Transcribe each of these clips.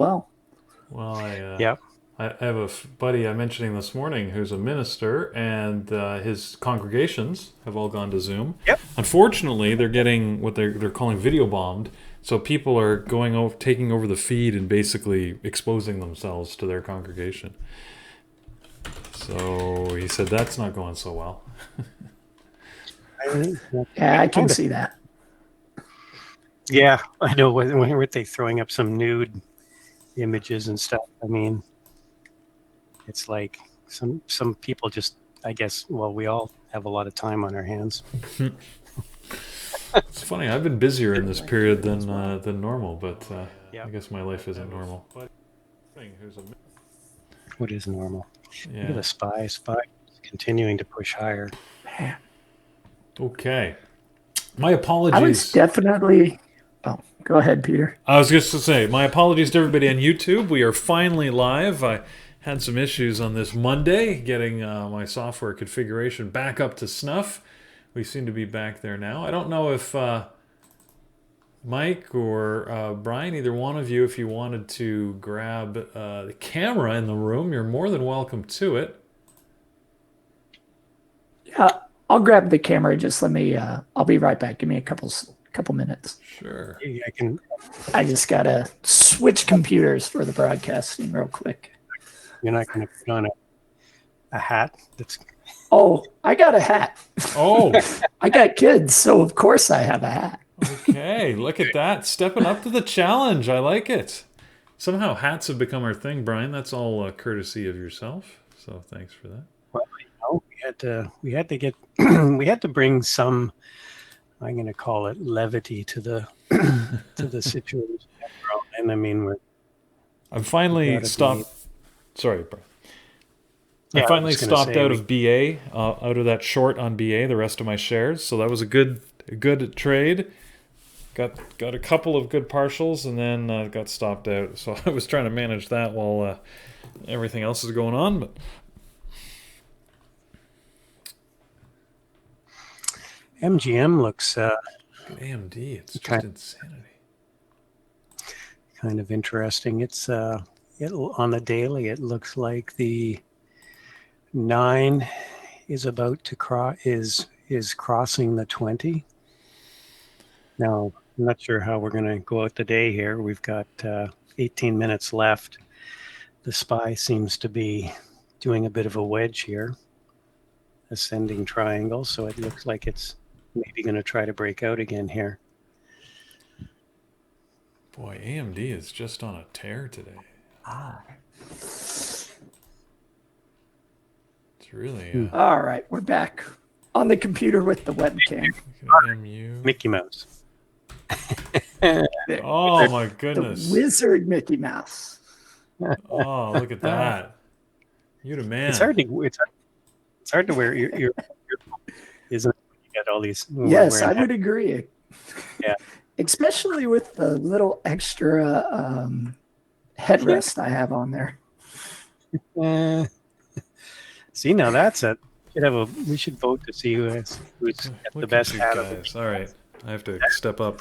Well, Well, Yep. I have a buddy I'm mentioning this morning who's a minister, and his congregations have all gone to Zoom. Yep. Unfortunately, they're getting what they're calling video bombed. So people are going over, taking over the feed, and basically exposing themselves to their congregation. So he said that's not going so well. yeah, I can see that. Yeah, I know. Weren't they throwing up some nude images and stuff? I mean, it's like some people just, I guess, well, we all have a lot of time on our hands. It's funny. I've been busier in this period than normal, but Yeah. I guess my life isn't normal. What is normal? Look Yeah. at the spy. Spy is continuing to push higher. Okay. My I apologies. was definitely. Oh, go ahead, Peter. I was just to say, my apologies to everybody on YouTube. We are finally live. I had some issues on this Monday getting my software configuration back up to snuff. We seem to be back there now. I don't know if Mike or Brian, either one of you, if you wanted to grab the camera in the room, you're more than welcome to it. Yeah, I'll grab the camera. Just let me. I'll be right back. Give me a couple minutes. Sure. Yeah, I can. I just gotta switch computers for the broadcasting real quick. You're not going to put on a hat that's. Oh, I got a hat. Oh, I got kids, so of course I have a hat. okay. Look at that. Stepping up to the challenge. I like it. Somehow hats have become our thing, Brian. That's all courtesy of yourself. So thanks for that. Well, we had to get we had to bring some. I'm going to call it levity to the to the situation. And I mean, I'm finally stopped. Sorry, Brian. Yeah, I finally stopped say, out of BA, out of that short on BA. The rest of my shares, so that was a good trade. Got a couple of good partials, and then got stopped out. So I was trying to manage that while everything else is going on. But MGM looks AMD, it's just insanity. Kind of interesting. It's on the daily. It looks like the 9 is about to is crossing the 20. Now, I'm not sure how we're going to go out the day here. We've got 18 minutes left. The SPY seems to be doing a bit of a wedge here, ascending triangle. So it looks like it's maybe going to try to break out again here. Boy, AMD is just on a tear today. It's really... All right, we're back on the computer with the webcam. MU. Mickey Mouse. Oh my goodness. The wizard Mickey Mouse. Oh, look at that. You the man. It's hard to wear your isn't it? You got all these. Yes, I would agree. Yeah. Especially with the little extra headrest I have on there. See, now that's it. We should vote to see who's got the best hat of it. All right. I have to step up.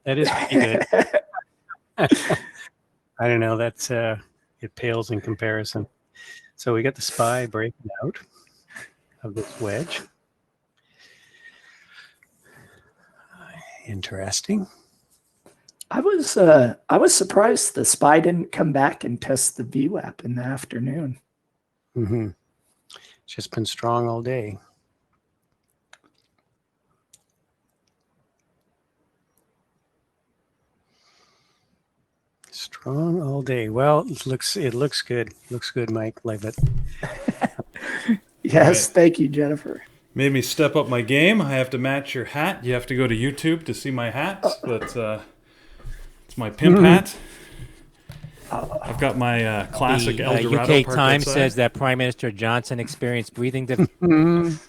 That is pretty good. I don't know. That's it pales in comparison. So we got the SPY breaking out of this wedge. Interesting. I was surprised the SPY didn't come back and test the VWAP in the afternoon. Mm-hmm. It's just been strong all day. Strong all day. Well, it looks good. Looks good, Mike. Like it. Yes, right. Thank you, Jennifer. Made me step up my game. I have to match your hat. You have to go to YouTube to see my hat. But it's my pimp hat. I've got my classic El Dorado UK Times says that Prime Minister Johnson experienced breathing difficulties.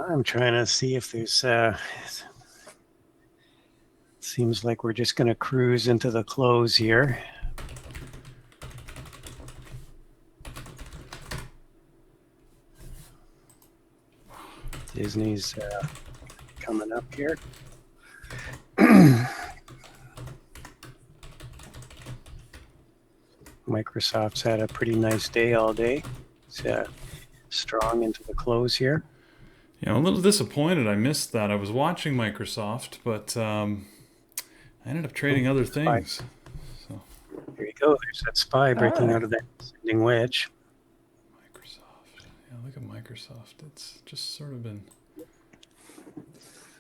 I'm trying to see if there's. Seems like we're just going to cruise into the close here. Disney's coming up here. Microsoft's had a pretty nice day all day. It's strong into the close here. Yeah, I'm a little disappointed. I missed that. I was watching Microsoft, but I ended up trading other things. So There you go. There's that SPY breaking out of that ascending wedge. Microsoft. Yeah, look at Microsoft. It's just sort of been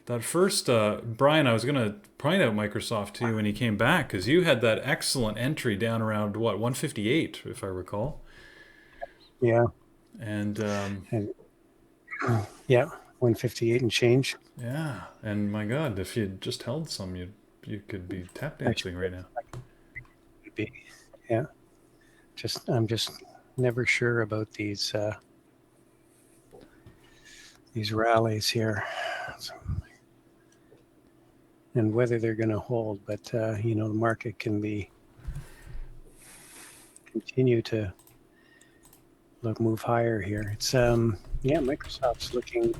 that first. Brian, I was gonna point out Microsoft to you when he came back because you had that excellent entry down around what 158, if I recall. Yeah. And yeah, 158 and change. yeah, and my God, if you'd just held some, you could be tap dancing right now. Yeah. I'm just never sure about these rallies here, and whether they're going to hold. But the market can continue to move higher here. It's Microsoft's looking.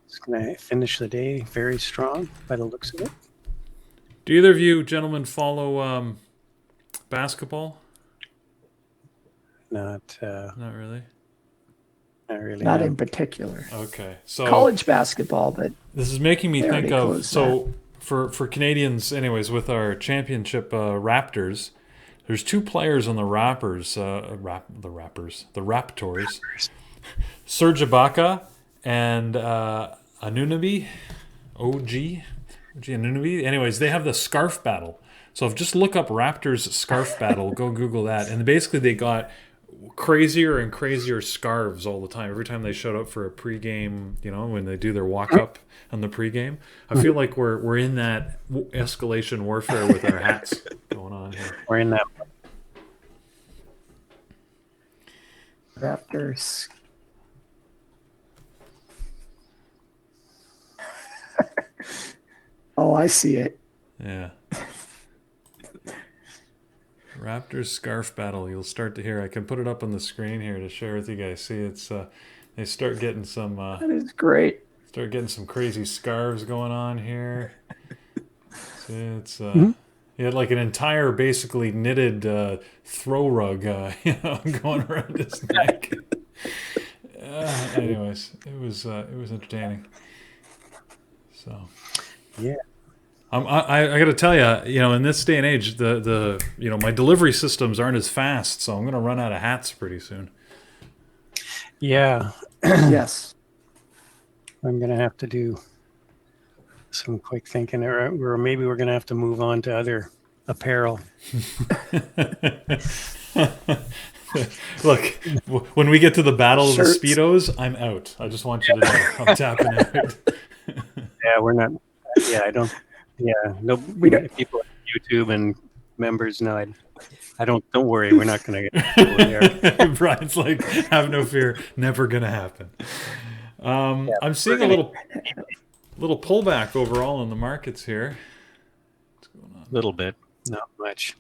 It's going to finish the day very strong by the looks of it. Do either of you gentlemen follow basketball? Not really. Not really. Not no. in particular. Okay, so College basketball, but this is making me they think already of closed so for Canadians, anyways, with our championship Raptors. There's two players on the Raptors, Serge Ibaka and Anunoby, OG Anunoby. Anyways, they have the scarf battle. So if just look up Raptors scarf battle, go Google that, and basically they got crazier and crazier scarves all the time. Every time they showed up for a pregame, when they do their walk up on the pregame, I feel like we're in that escalation warfare with our hats going on here. We're in that. Raptors. Oh, I see it. Yeah. Raptors scarf battle. You'll start to hear. I can put it up on the screen here to share with you guys. See, it's they start getting some. That is great. Start getting some crazy scarves going on here. See, it's he had like an entire, basically knitted throw rug, going around his neck. Anyways, it was entertaining. So. Yeah. I got to tell you, in this day and age, the my delivery systems aren't as fast, so I'm going to run out of hats pretty soon. Yeah. Yes. I'm going to have to do some quick thinking, or maybe we're going to have to move on to other apparel. Look, when we get to the battle of the Shirts. Speedos, I'm out. I just want you to know I'm tapping out. Yeah, we're not. Yeah, I don't. Yeah, no. We don't- People on YouTube and members know. I don't. Don't worry. We're not going to get over there. Brian's like, have no fear, never gonna happen. I'm seeing a little pullback overall in the markets here. What's going on? A little bit, not much.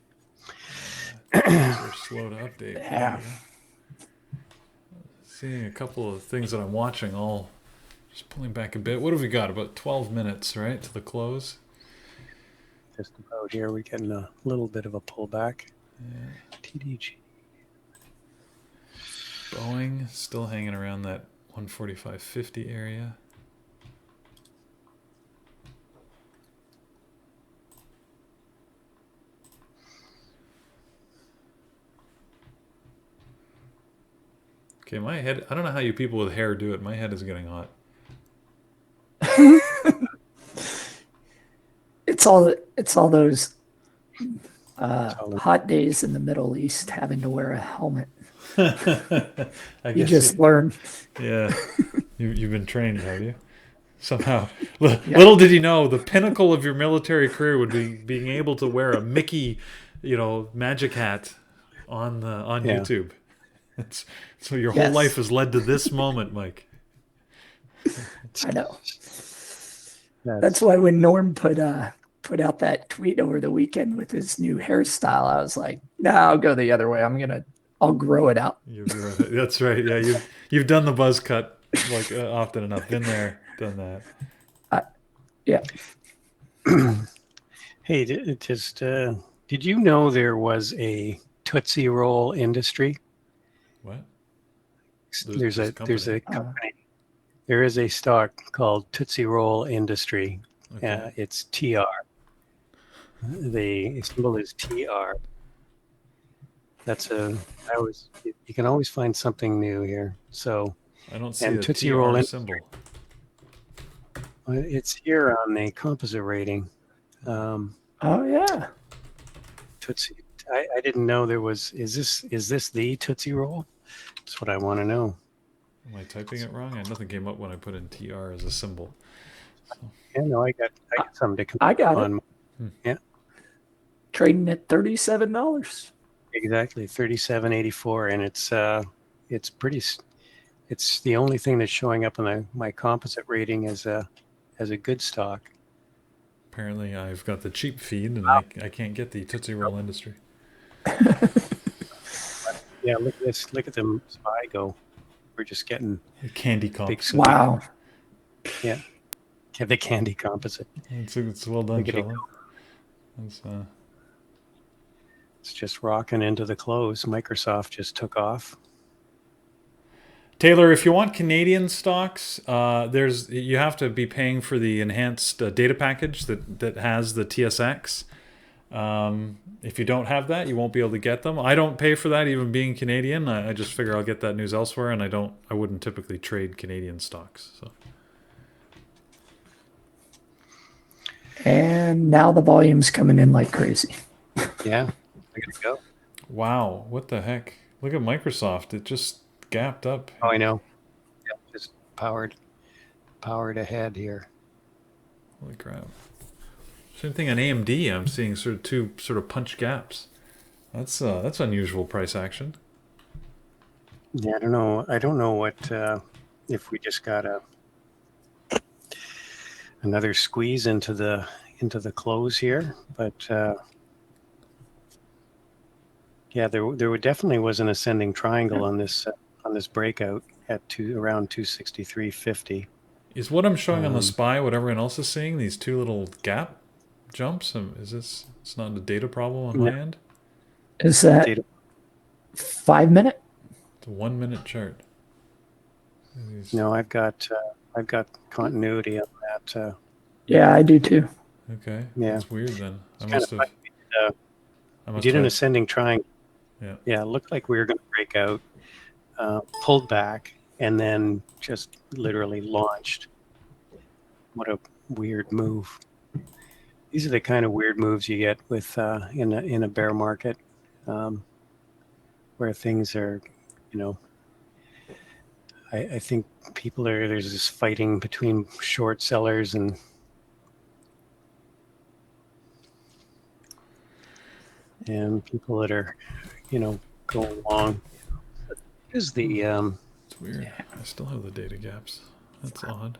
They're slow to update. Yeah. Seeing a couple of things that I'm watching, all just pulling back a bit. What have we got? About 12 minutes, right, to the close? Just about here, we're getting a little bit of a pullback. Yeah. TDG. Boeing still hanging around that 145.50 area. Okay, my head, I don't know how you people with hair do it. My head is getting hot. It's all those hot days in the Middle East having to wear a helmet. I You guess just learn. yeah. You've been trained, have you? Somehow. Little did you know, the pinnacle of your military career would be being able to wear a Mickey, magic hat on YouTube. So your whole life has led to this moment, Mike. I know. That's why when Norm put out that tweet over the weekend with his new hairstyle, I was like, no, I'll go the other way. I'll grow it out. That's right. Yeah, you've done the buzz cut like often enough. Been there, done that. Yeah. Hey, did you know there was a Tootsie Roll industry? What? There's This company. a company. There is a stock called Tootsie Roll Industry. Okay. It's TR. The symbol is TR. You can always find something new here. So, I don't see and the Tootsie Roll, TR symbol. it's here on the composite rating. Oh yeah. Tootsie. I didn't know there was. Is this the Tootsie Roll? That's what I want to know. Am I typing it wrong? Nothing came up when I put in TR as a symbol. So. Yeah, no, I got something to I got on. it. Yeah, Trading at $37. exactly. 37.84, and it's pretty. It's the only thing that's showing up on my composite rating as a good stock. Apparently, I've got the cheap feed, and I can't get the Tootsie Roll industry. Yeah, look at this. Look at the SPY go. We're just getting The candy big. composite. Wow. Yeah, the candy composite. It's well done, Look at it Sheldon. It's just rocking into the close. Microsoft just took off. Taylor, if you want Canadian stocks, you have to be paying for the enhanced data package that has the TSX. If you don't have that, you won't be able to get them. I don't pay for that, even being Canadian. I just figure I'll get that news elsewhere, and I wouldn't typically trade Canadian stocks. So. And now the volume's coming in like crazy. Yeah, I gotta go. Wow, what the heck? Look at Microsoft. It just gapped up. Oh, I know. Yeah, just powered ahead here. Holy crap. Same thing on AMD. I'm seeing two punch gaps. That's unusual price action. Yeah, I don't know what if we just got another squeeze into the close here, but yeah, there definitely was an ascending triangle on this breakout at around 263.50. Is what I'm showing on the SPY what everyone else is seeing? These two little gap jumps? It's not a data problem on my end? Is that 5 minute? It's a 1 minute chart. No, I've got continuity on that. Yeah, I do too. Okay. Yeah, That's weird then. We did an ascending triangle. Yeah. Yeah, it looked like we were going to break out, pulled back, and then just literally launched. What a weird move. These are the kind of weird moves you get with in a bear market, where things are, I think there's this fighting between short sellers and people that are, going long. Is the It's weird. I still have the data gaps. That's odd.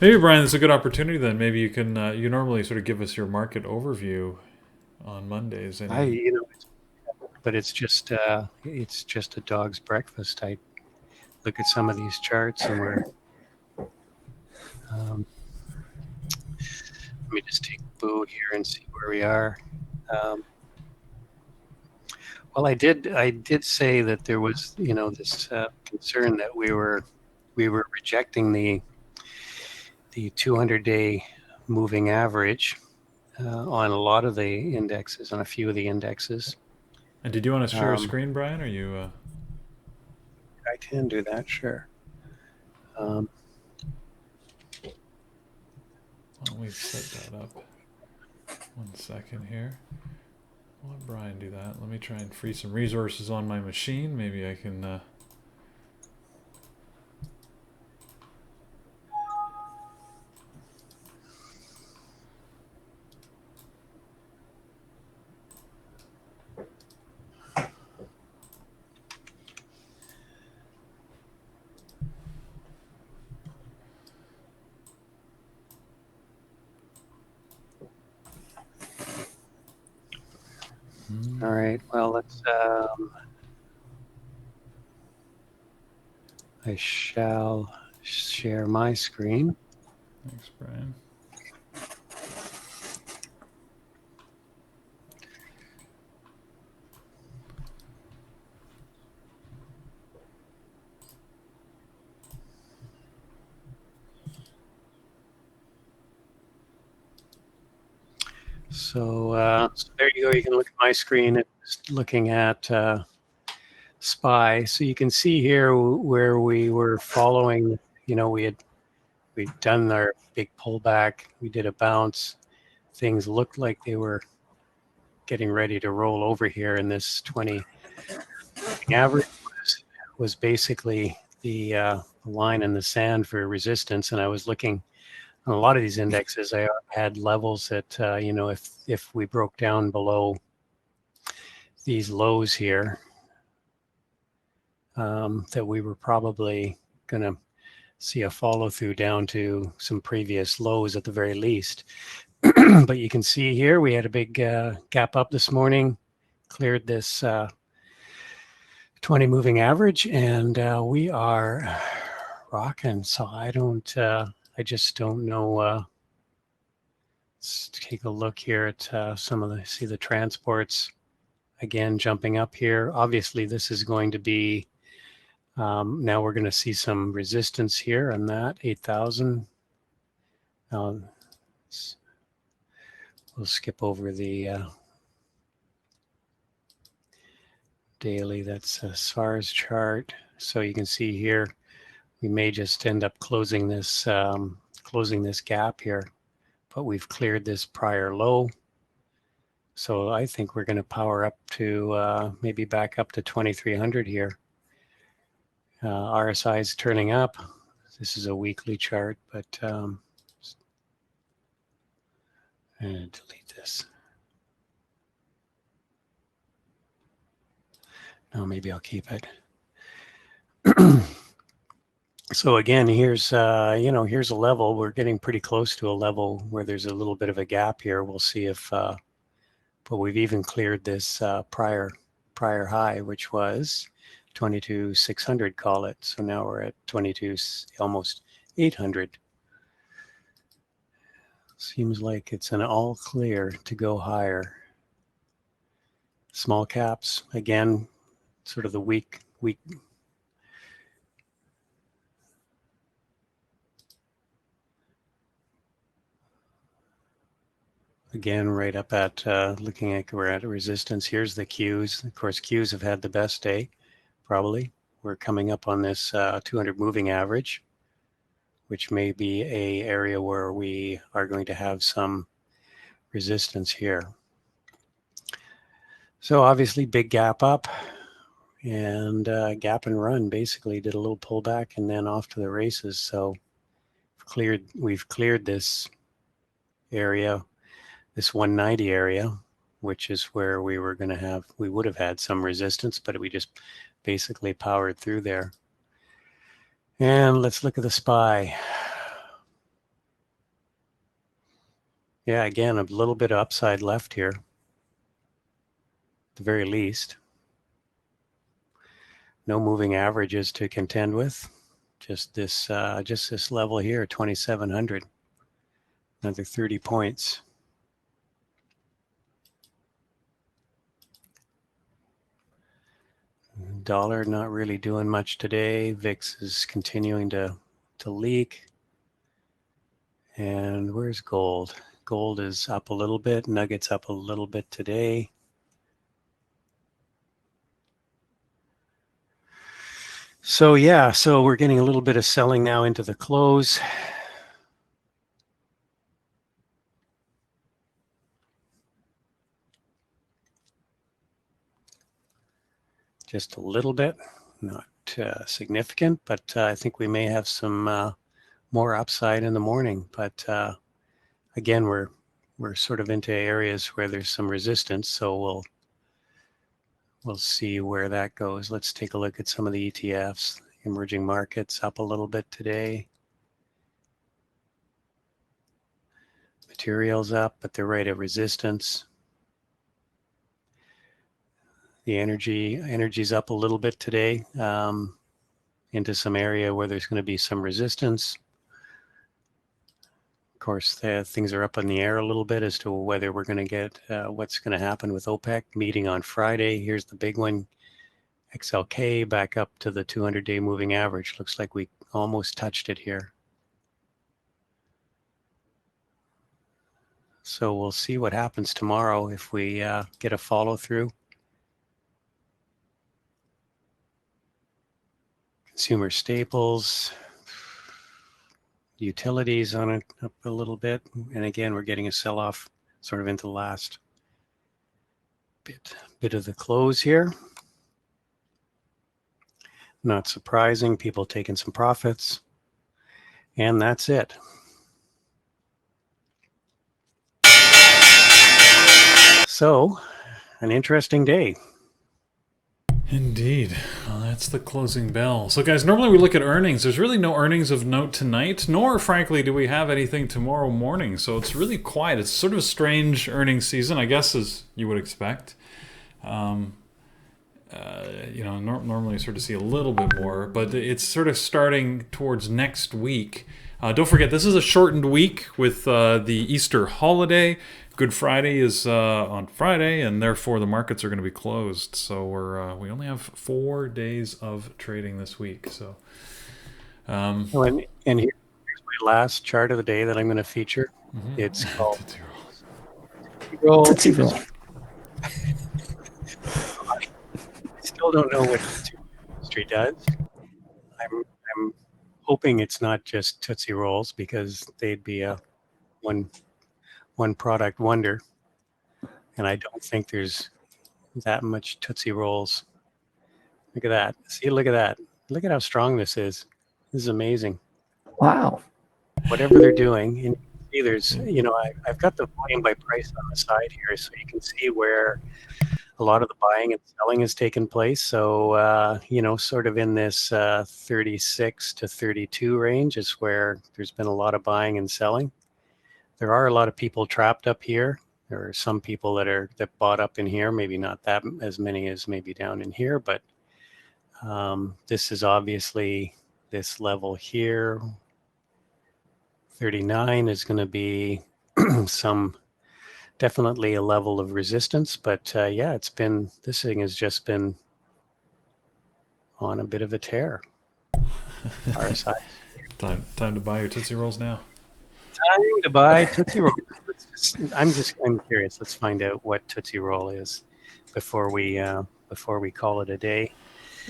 Maybe, Brian, it's a good opportunity then. Maybe you can you normally sort of give us your market overview on Mondays. But it's just a dog's breakfast. I look at some of these charts and we're let me just take Boo here and see where we are. Well, I did say that there was this concern that we were rejecting the 200-day moving average on a lot of the indexes, on a few of the indexes. And did you want to share a screen, Brian? Or you? I can do that, sure. Why don't we set that up? 1 second here. I'll let Brian do that. Let me try and free some resources on my machine. Maybe I can... All right. Well, let's. I shall share my screen. Thanks, Brian. So there you go. You can look at my screen. It's looking at SPY. So you can see here where we were following. We'd done our big pullback. We did a bounce. Things looked like they were getting ready to roll over here, and this 20 average was basically the line in the sand for resistance. And I was looking on a lot of these indexes. I had levels that if we broke down below these lows here, that we were probably going to see a follow through down to some previous lows at the very least. But you can see here we had a big gap up this morning, cleared this 20 moving average, and we are rocking. So I just don't know. Let's take a look here at see the transports again jumping up here. Obviously, this is going to be, now we're going to see some resistance here on that 8,000. We'll skip over the daily. That's a SARS chart. So you can see here, we may just end up closing this gap here, but we've cleared this prior low. So I think we're going to power up to maybe back up to 2,300 here. RSI is turning up. This is a weekly chart, but and delete this. No, maybe I'll keep it. So again, here's here's a level. We're getting pretty close to a level where there's a little bit of a gap here. We'll see if, but we've even cleared this prior high, which was 22,600, call it. So now we're at 22, almost 800. Seems like it's an all clear to go higher. Small caps, again, sort of the weak. Again, right up at, looking at, we're at a resistance. Here's the Qs. Of course, Qs have had the best day, probably. We're coming up on this 200 moving average, which may be a area where we are going to have some resistance here. So obviously big gap up, and gap and run basically did a little pullback and then off to the races. So we've cleared this area, this 190 area, which is where we would have had some resistance, but we just basically powered through there. And let's look at the SPY. Yeah, again, a little bit of upside left here, at the very least. No moving averages to contend with. Just this level here, 2,700. Another 30 points. Dollar not really doing much today. VIX is continuing to leak. And where's gold? Gold is up a little bit. Nuggets up a little bit today. So yeah, so we're getting a little bit of selling now into the close. Just a little bit, not significant, but I think we may have some more upside in the morning. But again, we're sort of into areas where there's some resistance, so we'll see where that goes. Let's take a look at some of the ETFs. Emerging markets up a little bit today. Materials up, but they're right at resistance. The energy's up a little bit today. into some area where there's going to be some resistance. Of course, things are up in the air a little bit as to whether we're going to get what's going to happen with OPEC meeting on Friday. Here's the big one. XLK back up to the 200-day moving average. Looks like we almost touched it here. So we'll see what happens tomorrow if we get a follow through. Consumer staples, utilities on it up a little bit. And again, we're getting a sell-off sort of into the last bit of the close here. Not surprising, people taking some profits. And that's it. So, an interesting day. Indeed. Well, that's the closing bell. So, guys, normally we look at earnings. There's really no earnings of note tonight, nor, frankly, do we have anything tomorrow morning. So it's really quiet. It's sort of a strange earnings season, I guess, as you would expect. Normally you sort of see a little bit more, but it's sort of starting towards next week. Don't forget, this is a shortened week with the Easter holiday. Good Friday is on Friday, and therefore the markets are going to be closed. So we only have 4 days of trading this week. So, And here's my last chart of the day that I'm going to feature. Mm-hmm. It's called Tootsie Roll. I still don't know what the industry does. I'm hoping it's not just Tootsie Rolls, because they'd be a one product wonder. And I don't think there's that much Tootsie Rolls. Look at that. See, look at that. Look at how strong this is. This is amazing. Wow. Whatever they're doing. And see, there's, I've got the volume by price on the side here, so you can see where a lot of the buying and selling has taken place. So, sort of in this 36 to 32 range is where there's been a lot of buying and selling. There are a lot of people trapped up here. There are some people that bought up in here, maybe not that as many as maybe down in here, but this is obviously this level here. 39 is going to be definitely a level of resistance, but this thing has just been on a bit of a tear. RSI. Time to buy your Tootsie Rolls now. Time to buy Tootsie Roll. I'm curious. Let's find out what Tootsie Roll is before we call it a day.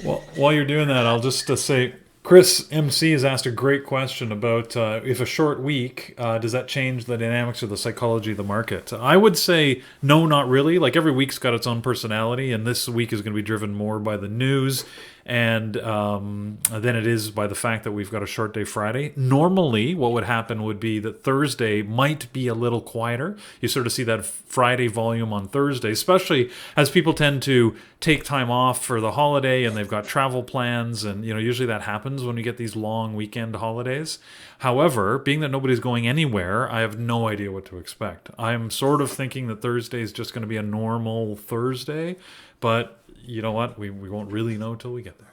Well, while you're doing that, I'll just say Chris MC has asked a great question about if a short week, does that change the dynamics or the psychology of the market? I would say no, not really. Like every week's got its own personality, and this week is going to be driven more by the news and than it is by the fact that we've got a short day Friday. Normally, what would happen would be that Thursday might be a little quieter. You sort of see that Friday volume on Thursday, especially as people tend to take time off for the holiday and they've got travel plans, and usually that happens when we get these long weekend holidays. However, being that nobody's going anywhere, I have no idea what to expect. I'm sort of thinking that Thursday is just going to be a normal Thursday, but you know what? We won't really know till we get there.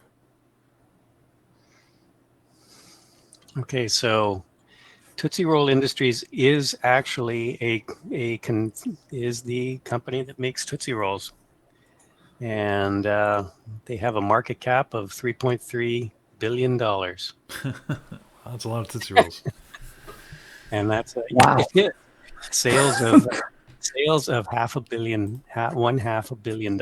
Okay, so Tootsie Roll Industries is actually is the company that makes Tootsie Rolls, and they have a market cap of $3.3 billion. That's a lot of Tootsie Rolls. And that's Wow. sales of $500 million, $500 million,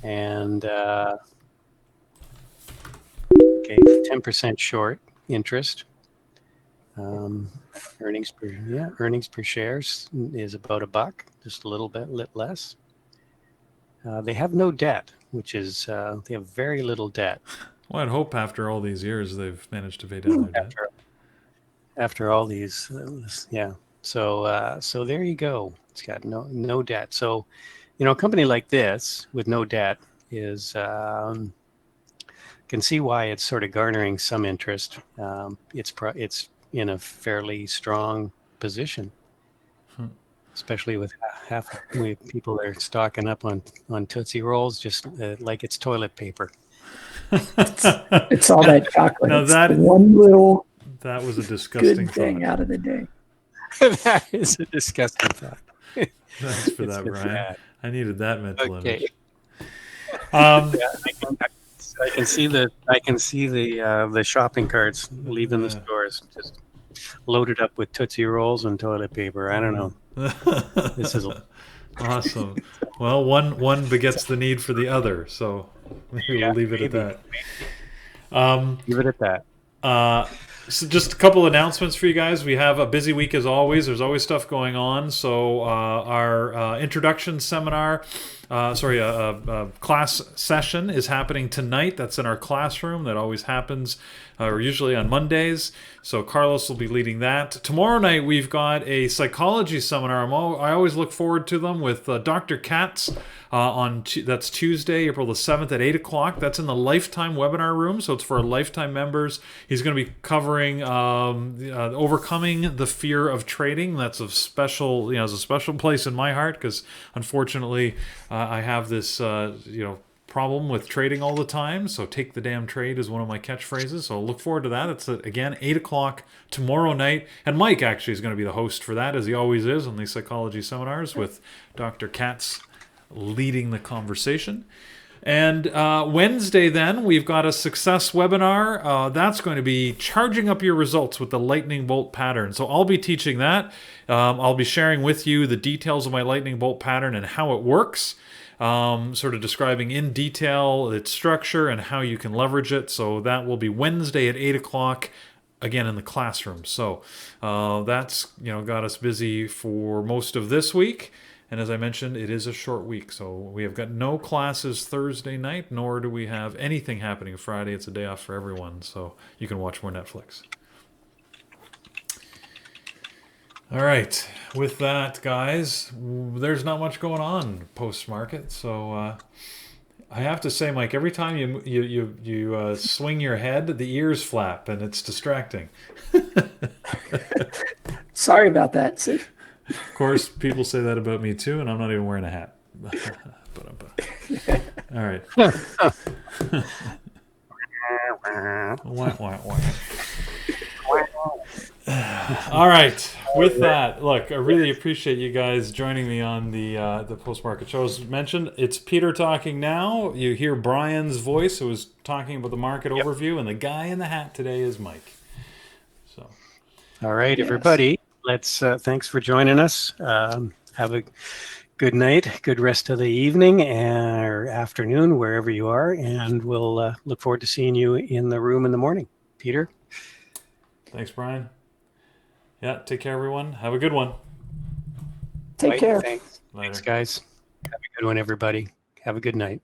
and 10% short interest. Earnings per share is about $1, just a little bit less. They have no debt, which is they have very little debt. Well, I'd hope after all these years they've managed to pay down their debt. After all these, yeah. So there you go. It's got no debt. So, a company like this with no debt is can see why it's sort of garnering some interest. It's in a fairly strong position, especially with people that are stocking up on Tootsie Rolls, just like it's toilet paper. It's all that chocolate. Now It's the one that was a disgusting good thing thought. out of the day. That is a disgusting thought. Thanks for It's that, so Brian. sad. I needed that mental Okay. image. Um, I can see the shopping carts leaving the stores, just loaded up with Tootsie Rolls and toilet paper. I don't know. This is awesome. Well, one begets the need for the other, so maybe we'll leave it at maybe. that. Leave it at that. So just a couple announcements for you guys. We have a busy week as always. There's always stuff going on. So our introduction seminar, class session is happening tonight. That's in our classroom. That always happens, or usually on Mondays. So Carlos will be leading that. Tomorrow night we've got a psychology seminar. I always look forward to them with Dr. Katz. That's Tuesday, April the 7th at 8 o'clock. That's in the Lifetime webinar room, so it's for our Lifetime members. He's going to be covering overcoming the fear of trading. That's a special, has a special place in my heart because unfortunately I have this, problem with trading all the time. So take the damn trade is one of my catchphrases. So look forward to that. It's again 8 o'clock tomorrow night, and Mike actually is going to be the host for that, as he always is on these psychology seminars with Dr. Katz leading the conversation. And Wednesday, then, we've got a success webinar. That's going to be charging up your results with the lightning bolt pattern. So I'll be teaching that. I'll be sharing with you the details of my lightning bolt pattern and how it works. Sort of describing in detail its structure and how you can leverage it. So that will be Wednesday at 8 o'clock. Again in the classroom. So that's got us busy for most of this week. And as I mentioned, it is a short week, so we have got no classes Thursday night, nor do we have anything happening Friday. It's a day off for everyone, so you can watch more Netflix. All right, with that, guys, there's not much going on post-market, so I have to say, Mike, every time you swing your head, the ears flap, and it's distracting. Sorry about that, see? Of course, people say that about me too, and I'm not even wearing a hat. All right. All right. With that, look, I really appreciate you guys joining me on the post-market show. As mentioned, it's Peter talking now. You hear Brian's voice, who was talking about the market overview, and the guy in the hat today is Mike. So, all right, everybody. Let's thanks for joining us. Have a good night, good rest of the evening or afternoon, wherever you are, and we'll look forward to seeing you in the room in the morning. Peter? Thanks, Brian. Yeah, take care, everyone. Have a good one. Take care. Thanks, guys. Have a good one, everybody. Have a good night.